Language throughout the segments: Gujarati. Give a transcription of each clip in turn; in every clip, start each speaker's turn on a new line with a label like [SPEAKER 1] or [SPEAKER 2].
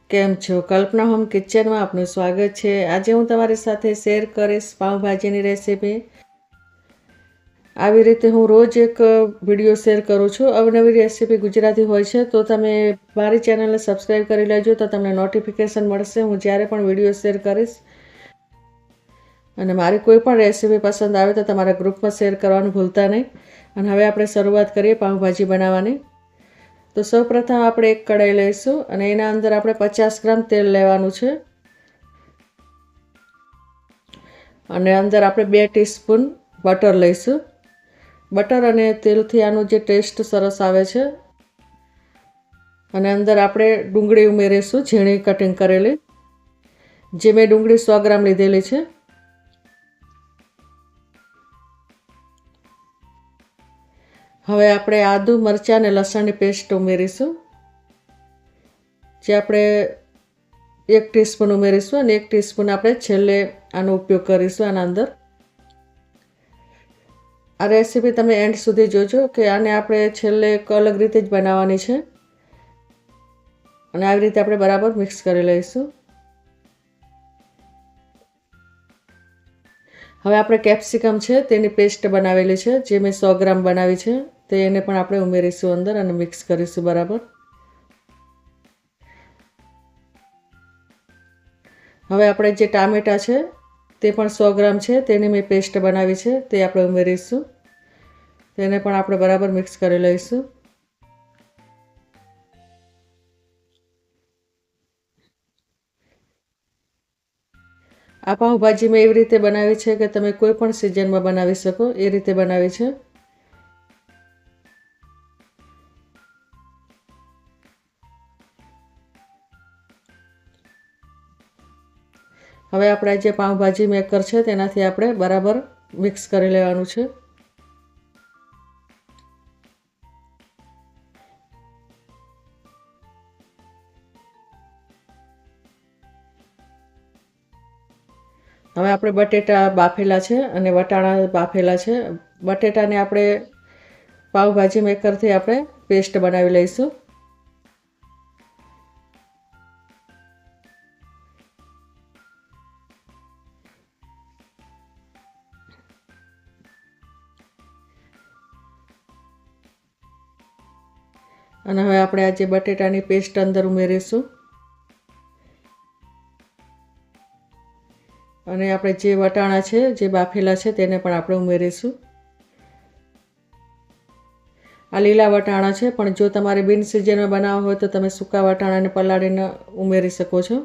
[SPEAKER 1] કેમ છો? કલ્પના હોમ કિચનમાં આપનું સ્વાગત છે। આજે હું તમારી સાથે શેર કરીશ પાઉંભાજીની રેસીપી। આવી રીતે હું રોજ એક વિડીયો શેર કરું છું। અવનવી રેસીપી ગુજરાતી હોય છે તો તમે મારી ચેનલને સબસ્ક્રાઈબ કરી લેજો તો તમને નોટિફિકેશન મળશે હું જ્યારે પણ વિડીયો શેર કરીશ। અને મારી કોઈ પણ રેસીપી પસંદ આવે તો તમારા ગ્રુપમાં શેર કરવાનું ભૂલતા નહીં। અને હવે આપણે શરૂઆત કરીએ પાઉંભાજી બનાવવાની। તો સૌપ્રથમ આપણે એક કઢાઈ લઈશું અને એના અંદર આપણે 50 ગ્રામ તેલ લેવાનું છે અને અંદર આપણે 2 ટીસ્પૂન બટર લઈશું। બટર અને તેલથી આનો જે ટેસ્ટ સરસ આવે છે। અને અંદર આપણે ડુંગળી ઉમેરીશું ઝીણી કટિંગ કરેલી, જે મેં ડુંગળી 100 ગ્રામ લીધેલી છે। હવે આપણે આદુ મરચાં અને લસણની પેસ્ટ ઉમેરીશું, જે આપણે 1 ટીસ્પૂન ઉમેરીશું અને 1 ટીસ્પૂન આપણે છેલ્લે આનો ઉપયોગ કરીશું આના અંદર। આ રેસીપી તમે એન્ડ સુધી જોજો કે આને આપણે છેલ્લે એક અલગ રીતે જ બનાવવાની છે અને આવી રીતે આપણે બરાબર મિક્સ કરી લઈશું। હવે આપણે કેપ્સિકમ છે તેની પેસ્ટ બનાવેલી છે, જે મેં 100 ગ્રામ બનાવી છે, તો એને પણ આપણે ઉમેરીશું અંદર અને મિક્સ કરીશું બરાબર। હવે આપણે જે ટામેટાં છે તે પણ 100 ગ્રામ છે, તેની મેં પેસ્ટ બનાવી છે, તે આપણે ઉમેરીશું, તેને પણ આપણે બરાબર મિક્સ કરી લઈશું। આ પાઉંભાજી મેં એવી રીતે બનાવી છે કે તમે કોઈ પણ સિઝનમાં બનાવી શકો એ રીતે બનાવી છે। હવે આપણે જે પાઉંભાજી મેકર છે તેનાથી આપણે બરાબર મિક્સ કરી લેવાનું છે। હવે આપણે બટેટા બાફેલા છે અને વટાણા બાફેલા છે। બટેટાને આપણે પાઉંભાજી મેકરથી આપણે પેસ્ટ બનાવી લઈશું। અને હવે આપણે આ જે બટેટાની પેસ્ટ અંદર ઉમેરીશું અને આપણે જે વટાણા છે જે બાફેલા છે તેને પણ આપણે ઉમેરીશું। આ લીલા વટાણા છે, પણ જો તમારે બિન સિઝનમાં બનાવવા હોય તો તમે સૂકા વટાણાને પલાળીને ઉમેરી શકો છો।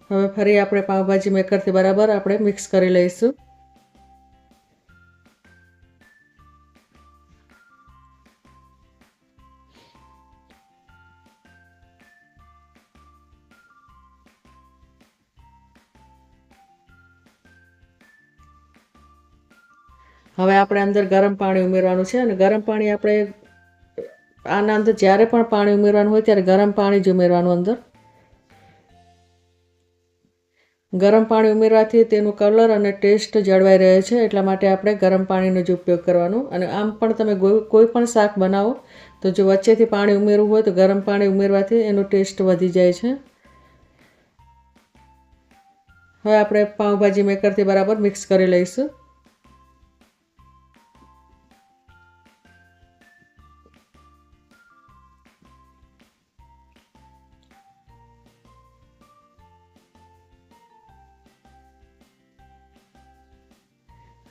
[SPEAKER 1] હવે ફરી આપણે પાઉંભાજી મેકરથી બરાબર આપણે મિક્સ કરી લઈશું। હવે આપણે અંદર ગરમ પાણી ઉમેરવાનું છે અને ગરમ પાણી આપણે આના અંદર જ્યારે પણ પાણી ઉમેરવાનું હોય ત્યારે ગરમ પાણી જ ઉમેરવાનું અંદર। ગરમ પાણી ઉમેરવાથી તેનું કલર અને ટેસ્ટ જળવાઈ રહે છે, એટલા માટે આપણે ગરમ પાણીનો જ ઉપયોગ કરવાનો। અને આમ પણ તમે કોઈ પણ શાક બનાવો તો જો વચ્ચેથી પાણી ઉમેરવું હોય તો ગરમ પાણી ઉમેરવાથી એનો ટેસ્ટ વધી જાય છે। હવે આપણે પાઉંભાજી મેકરથી બરાબર મિક્સ કરી લઈશું।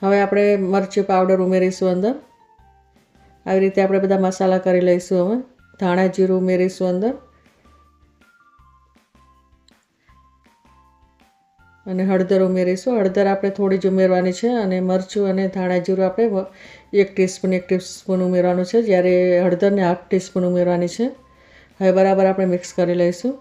[SPEAKER 1] હવે આપણે મરચું પાવડર ઉમેરીશું અંદર। આવી રીતે આપણે બધા મસાલા કરી લઈશું। હવે ધાણા જીરું ઉમેરીશું અંદર અને હળદર ઉમેરીશું। હળદર આપણે થોડી જ ઉમેરવાની છે અને મરચું અને ધાણા જીરું આપણે 1 ટીસ્પૂન ઉમેરવાનું છે, જ્યારે હળદરને 1/2 ટીસ્પૂન ઉમેરવાની છે। હવે બરાબર આપણે મિક્સ કરી લઈશું।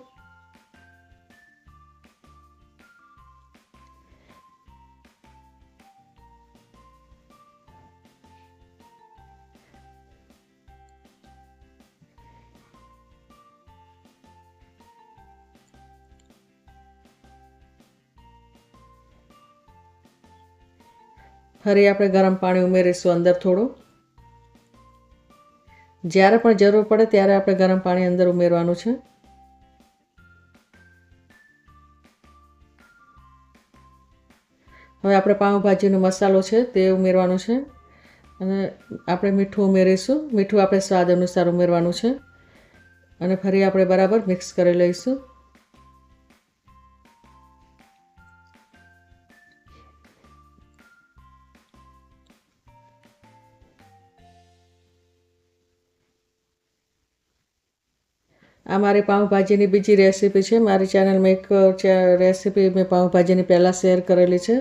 [SPEAKER 1] ફરી આપણે ગરમ પાણી ઉમેરીશું અંદર થોડું જ્યારે પણ જરૂર પડે ત્યારે આપણે ગરમ પાણી અંદર ઉમેરવાનું છે. હવે આપણે પાઉંભાજીનો મસાલો છે તે ઉમેરવાનો છે અને આપણે મીઠું ઉમેરીશું. મીઠું આપણે સ્વાદ અનુસાર ઉમેરવાનું છે અને ફરી આપણે બરાબર મિક્સ કરી લઈશું. આ મારી પાઉંભાજીની બીજી રેસીપી છે. મારી ચેનલમાં એક રેસીપી મેં પાઉંભાજીની પહેલાં શેર કરેલી છે,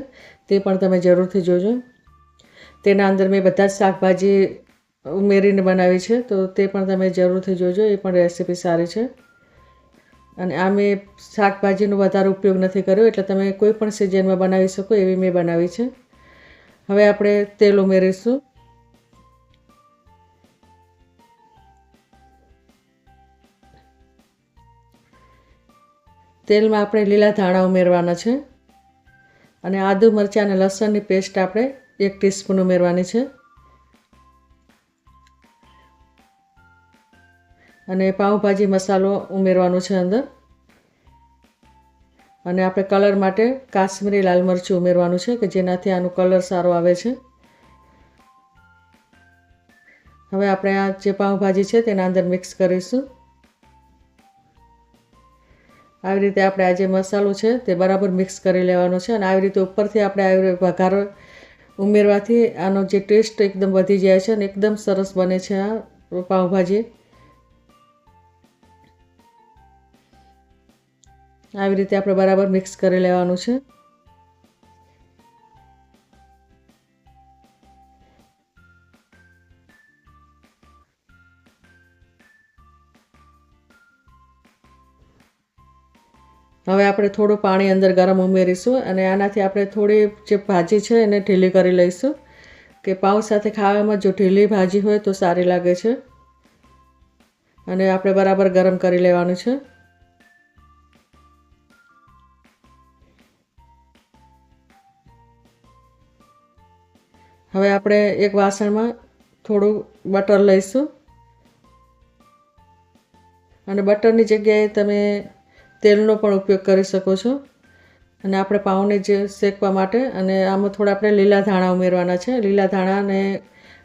[SPEAKER 1] તે પણ તમે જરૂરથી જોજો. તેના અંદર મેં બધા જ શાકભાજી ઉમેરીને બનાવી છે, તો તે પણ તમે જરૂરથી જોજો. એ પણ રેસીપી સારી છે. અને આ મેં શાકભાજીનો વધારે ઉપયોગ નથી કર્યો, એટલે તમે કોઈ પણ સિઝનમાં બનાવી શકો એવી મેં બનાવી છે. હવે આપણે તેલ ઉમેરીશું. તેલમાં આપણે લીલા ધાણા ઉમેરવાના છે અને આદુ મરચાં અને લસણની પેસ્ટ આપણે 1 ટીસ્પૂન ઉમેરવાની છે. અને પાઉંભાજી મસાલો ઉમેરવાનો છે અંદર. અને આપણે કલર માટે કાશ્મીરી લાલ મરચું ઉમેરવાનું છે કે જેનાથી આનો કલર સારો આવે છે. હવે આપણે આ જે પાઉંભાજી છે તેના અંદર મિક્સ કરીશું. આવી રીતે આપણે આ જે મસાલો છે તે બરાબર મિક્સ કરી લેવાનો છે અને આવી રીતે ઉપરથી આપણે આવી વઘાર ઉમેરવાથી આનો જે ટેસ્ટ એકદમ વધી જાય છે અને એકદમ સરસ બને છે આ પાઉંભાજી. આવી રીતે આપણે બરાબર મિક્સ કરી લેવાનું છે. હવે આપણે થોડું પાણી અંદર ગરમ ઉમેરીશું અને આનાથી આપણે થોડી જે ભાજી છે એને ઢીલી કરી લઈશું, કે પાઉં સાથે ખાવામાં જો ઢીલી ભાજી હોય તો સારી લાગે છે. અને આપણે બરાબર ગરમ કરી લેવાનું છે. હવે આપણે એક વાસણમાં થોડું બટર લઈશું અને બટરની જગ્યાએ તમે તેલનો પણ ઉપયોગ કરી શકો છો. અને આપણે પાઉંને જે શેકવા માટે અને આમાં થોડા આપણે લીલા ધાણા ઉમેરવાના છે. લીલા ધાણાને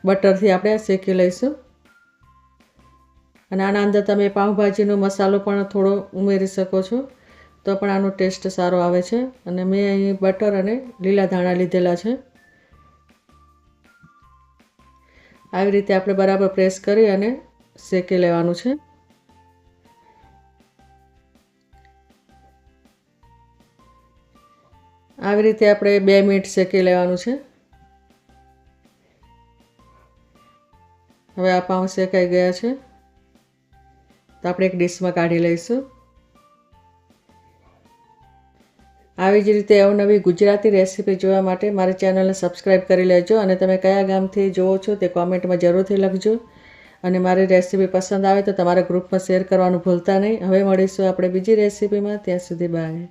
[SPEAKER 1] બટરથી આપણે શેકી લઈશું. અને આના અંદર તમે પાઉંભાજીનો મસાલો પણ થોડો ઉમેરી શકો છો, તો પણ આનો ટેસ્ટ સારો આવે છે. અને મેં અહીં બટર અને લીલા ધાણા લીધેલા છે. આવી રીતે આપણે બરાબર પ્રેસ કરી અને શેકી લેવાનું છે. આવી રીતે આપણે 2 મિનિટ શેકી લેવાનું છે. હવે આ પાઉં શેકાઈ ગયા છે, તો આપણે એક ડીશમાં કાઢી લઈશું. આવી જ રીતે અવનવી ગુજરાતી રેસીપી જોવા માટે મારી ચેનલને સબસ્ક્રાઈબ કરી લેજો અને તમે કયા ગામથી જુઓ છો તે કોમેન્ટમાં જરૂરથી લખજો. અને મારી રેસીપી પસંદ આવે તો તમારા ગ્રુપમાં શેર કરવાનું ભૂલતા નહીં. હવે મળીશું આપણે બીજી રેસીપીમાં. ત્યાં સુધી બાય.